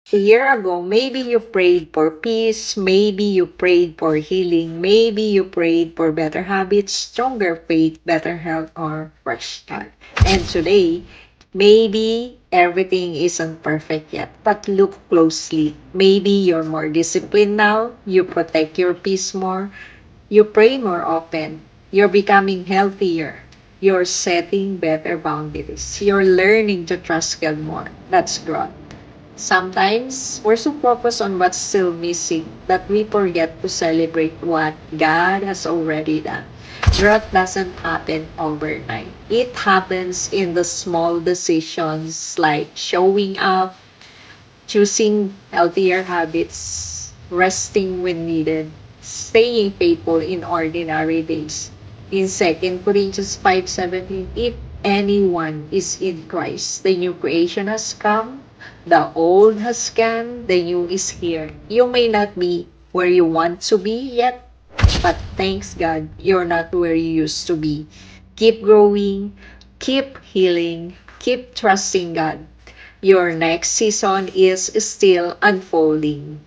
A year ago, maybe you prayed for peace, maybe you prayed for healing, maybe you prayed for better habits, stronger faith, better health, or fresh start. And today, maybe everything isn't perfect yet, but look closely. Maybe you're more disciplined now, you protect your peace more, you pray more often, you're becoming healthier, you're setting better boundaries, you're learning to trust God more. That's growth. Sometimes we're so focused on what's still missing that we forget to celebrate what God has already done. Growth doesn't happen overnight. It happens in the small decisions like showing up, choosing healthier habits, resting when needed, staying faithful in ordinary days. In Second Corinthians 5:17, if anyone is in Christ, the new creation has come, the old has gone, the new is here. You may not be where you want to be yet, but thanks God, you're not where you used to be. Keep growing, keep healing, keep trusting God. Your next season is still unfolding.